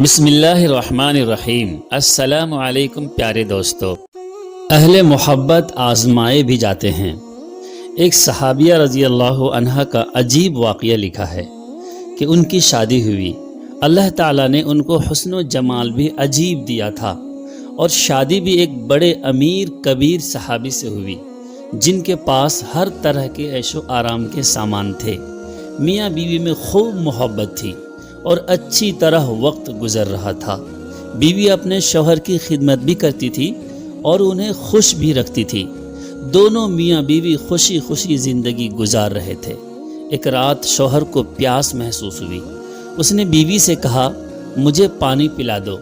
بسم اللہ الرحمن الرحیم۔ السلام علیکم پیارے دوستو۔ اہل محبت آزمائے بھی جاتے ہیں۔ ایک صحابیہ رضی اللہ عنہ کا عجیب واقعہ لکھا ہے کہ ان کی شادی ہوئی، اللہ تعالیٰ نے ان کو حسن و جمال بھی عجیب دیا تھا، اور شادی بھی ایک بڑے امیر کبیر صحابی سے ہوئی جن کے پاس ہر طرح کے عیش و آرام کے سامان تھے۔ میاں بیوی میں خوب محبت تھی اور اچھی طرح وقت گزر رہا تھا۔ بیوی اپنے شوہر کی خدمت بھی کرتی تھی اور انہیں خوش بھی رکھتی تھی۔ دونوں میاں بیوی خوشی خوشی زندگی گزار رہے تھے۔ ایک رات شوہر کو پیاس محسوس ہوئی۔ اس نے بیوی سے کہا، مجھے پانی پلا دو۔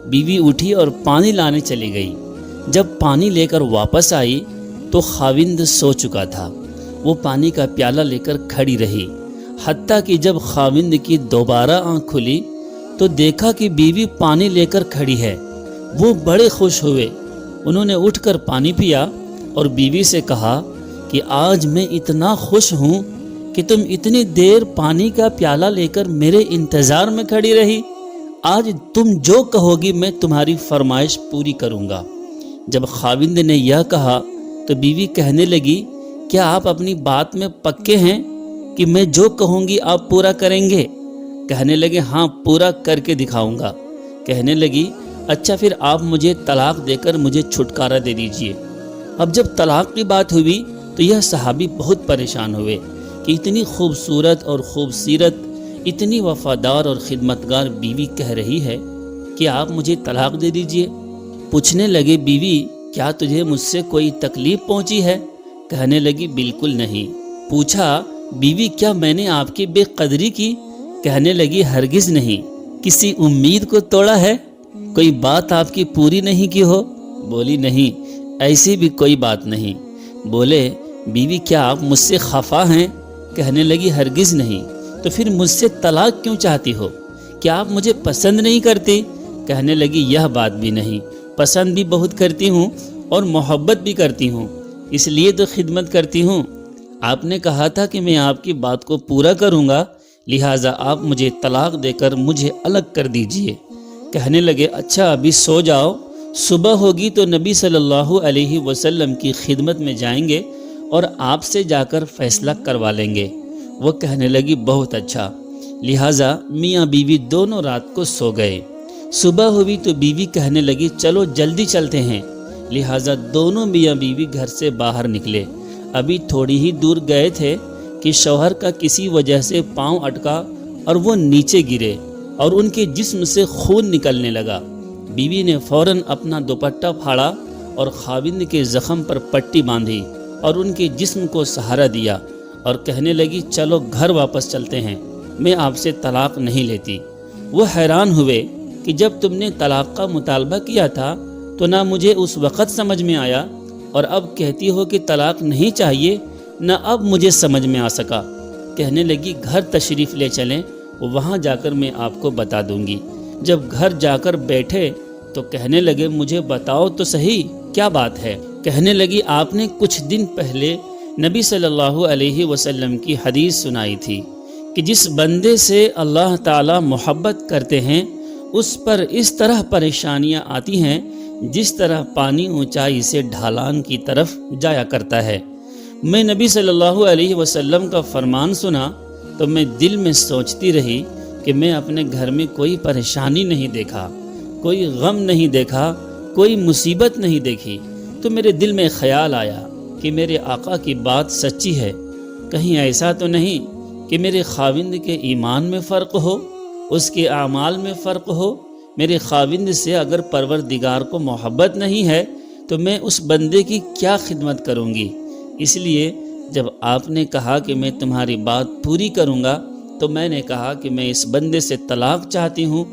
بیوی اٹھی اور پانی لانے چلی گئی۔ جب پانی لے کر واپس آئی تو خاوند سو چکا تھا۔ وہ پانی کا پیالہ لے کر کھڑی رہی، حتیٰ کہ جب خاوند کی دوبارہ آنکھ کھلی تو دیکھا کہ بیوی پانی لے کر کھڑی ہے۔ وہ بڑے خوش ہوئے۔ انہوں نے اٹھ کر پانی پیا اور بیوی سے کہا کہ آج میں اتنا خوش ہوں کہ تم اتنی دیر پانی کا پیالہ لے کر میرے انتظار میں کھڑی رہی۔ آج تم جو کہو گی میں تمہاری فرمائش پوری کروں گا۔ جب خاوند نے یہ کہا تو بیوی کہنے لگی، کیا آپ اپنی بات میں پکے ہیں کہ میں جو کہوں گی آپ پورا کریں گے؟ کہنے لگے، ہاں پورا کر کے دکھاؤں گا۔ کہنے لگی، اچھا پھر آپ مجھے طلاق دے کر مجھے چھٹکارا دے دیجئے۔ اب جب طلاق کی بات ہوئی تو یہ صحابی بہت پریشان ہوئے کہ اتنی خوبصورت اور خوبصیرت، اتنی وفادار اور خدمتگار بیوی کہہ رہی ہے کہ آپ مجھے طلاق دے دیجئے۔ پوچھنے لگے، بیوی کیا تجھے مجھ سے کوئی تکلیف پہنچی ہے؟ کہنے لگی، بالکل نہیں۔ پوچھا، بیوی کیا میں نے آپ کی بے قدری کی؟ کہنے لگی، ہرگز نہیں۔ کسی امید کو توڑا ہے؟ کوئی بات آپ کی پوری نہیں کی ہو؟ بولی، نہیں، ایسی بھی کوئی بات نہیں۔ بولے، بیوی کیا آپ مجھ سے خفا ہیں؟ کہنے لگی، ہرگز نہیں۔ تو پھر مجھ سے طلاق کیوں چاہتی ہو؟ کیا آپ مجھے پسند نہیں کرتی؟ کہنے لگی، یہ بات بھی نہیں، پسند بھی بہت کرتی ہوں اور محبت بھی کرتی ہوں، اس لیے تو خدمت کرتی ہوں۔ آپ نے کہا تھا کہ میں آپ کی بات کو پورا کروں گا، لہٰذا آپ مجھے طلاق دے کر مجھے الگ کر دیجئے۔ کہنے لگے، اچھا ابھی سو جاؤ، صبح ہوگی تو نبی صلی اللہ علیہ وسلم کی خدمت میں جائیں گے اور آپ سے جا کر فیصلہ کروا لیں گے۔ وہ کہنے لگی، بہت اچھا۔ لہٰذا میاں بیوی دونوں رات کو سو گئے۔ صبح ہوئی تو بیوی کہنے لگی، چلو جلدی چلتے ہیں۔ لہٰذا دونوں میاں بیوی گھر سے باہر نکلے۔ ابھی تھوڑی ہی دور گئے تھے کہ شوہر کا کسی وجہ سے پاؤں اٹکا اور وہ نیچے گرے اور ان کے جسم سے خون نکلنے لگا۔ بیوی نے فوراً اپنا دوپٹہ پھاڑا اور خاوند کے زخم پر پٹی باندھی اور ان کے جسم کو سہارا دیا اور کہنے لگی، چلو گھر واپس چلتے ہیں، میں آپ سے طلاق نہیں لیتی۔ وہ حیران ہوئے کہ جب تم نے طلاق کا مطالبہ کیا تھا تو نہ مجھے اس وقت سمجھ میں آیا، اور اب کہتی ہو کہ طلاق نہیں چاہیے، نہ اب مجھے سمجھ میں آ سکا۔ کہنے لگی، گھر تشریف لے چلیں، وہاں جا کر میں آپ کو بتا دوں گی۔ جب گھر جا کر بیٹھے تو کہنے لگے، مجھے بتاؤ تو صحیح کیا بات ہے؟ کہنے لگی، آپ نے کچھ دن پہلے نبی صلی اللہ علیہ وسلم کی حدیث سنائی تھی کہ جس بندے سے اللہ تعالی محبت کرتے ہیں اس پر اس طرح پریشانیاں آتی ہیں جس طرح پانی اونچائی سے ڈھلان کی طرف جایا کرتا ہے۔ میں نبی صلی اللہ علیہ وسلم کا فرمان سنا تو میں دل میں سوچتی رہی کہ میں اپنے گھر میں کوئی پریشانی نہیں دیکھا، کوئی غم نہیں دیکھا، کوئی مصیبت نہیں دیکھی، تو میرے دل میں خیال آیا کہ میرے آقا کی بات سچی ہے، کہیں ایسا تو نہیں کہ میرے خاوند کے ایمان میں فرق ہو، اس کے اعمال میں فرق ہو۔ میرے خاوند سے اگر پروردگار کو محبت نہیں ہے تو میں اس بندے کی کیا خدمت کروں گی؟ اس لیے جب آپ نے کہا کہ میں تمہاری بات پوری کروں گا تو میں نے کہا کہ میں اس بندے سے طلاق چاہتی ہوں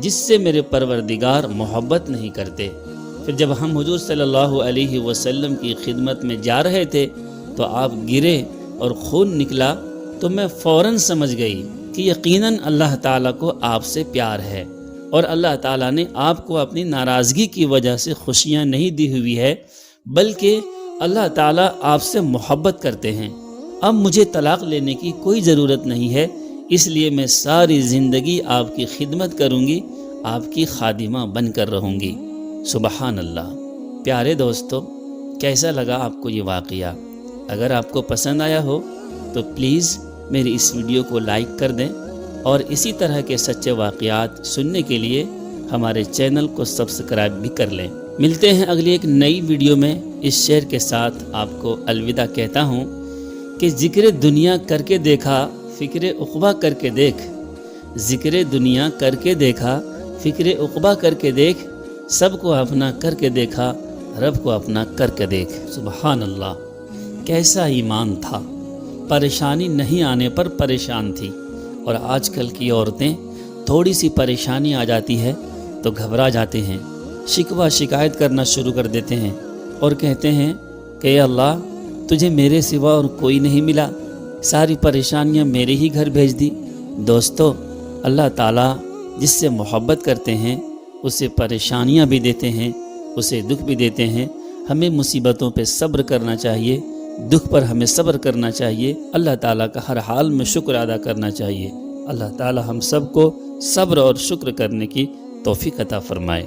جس سے میرے پروردگار محبت نہیں کرتے۔ پھر جب ہم حضور صلی اللہ علیہ وسلم کی خدمت میں جا رہے تھے تو آپ گرے اور خون نکلا، تو میں فوراً سمجھ گئی کہ یقیناً اللہ تعالیٰ کو آپ سے پیار ہے، اور اللہ تعالیٰ نے آپ کو اپنی ناراضگی کی وجہ سے خوشیاں نہیں دی ہوئی ہے، بلکہ اللہ تعالیٰ آپ سے محبت کرتے ہیں۔ اب مجھے طلاق لینے کی کوئی ضرورت نہیں ہے، اس لیے میں ساری زندگی آپ کی خدمت کروں گی، آپ کی خادمہ بن کر رہوں گی۔ سبحان اللہ۔ پیارے دوستو، کیسا لگا آپ کو یہ واقعہ؟ اگر آپ کو پسند آیا ہو تو پلیز میری اس ویڈیو کو لائک کر دیں، اور اسی طرح کے سچے واقعات سننے کے لیے ہمارے چینل کو سبسکرائب بھی کر لیں۔ ملتے ہیں اگلی ایک نئی ویڈیو میں۔ اس شعر کے ساتھ آپ کو الوداع کہتا ہوں کہ ذکر دنیا کر کے دیکھا، فکر عقبہ کر کے دیکھ۔ ذکر دنیا کر کے دیکھا، فکر عقبہ کر کے دیکھ۔ سب کو اپنا کر کے دیکھا، رب کو اپنا کر کے دیکھ۔ سبحان اللہ، کیسا ایمان تھا! پریشانی نہیں آنے پر پریشان تھی، اور آج کل کی عورتیں تھوڑی سی پریشانی آ جاتی ہے تو گھبرا جاتے ہیں، شکوہ شکایت کرنا شروع کر دیتے ہیں، اور کہتے ہیں کہ اے اللہ، تجھے میرے سوا اور کوئی نہیں ملا، ساری پریشانیاں میرے ہی گھر بھیج دی۔ دوستو، اللہ تعالیٰ جس سے محبت کرتے ہیں اسے پریشانیاں بھی دیتے ہیں، اسے دکھ بھی دیتے ہیں۔ ہمیں مصیبتوں پہ صبر کرنا چاہیے، دکھ پر ہمیں صبر کرنا چاہیے، اللہ تعالیٰ کا ہر حال میں شکر ادا کرنا چاہیے۔ اللہ تعالیٰ ہم سب کو صبر اور شکر کرنے کی توفیق عطا فرمائے۔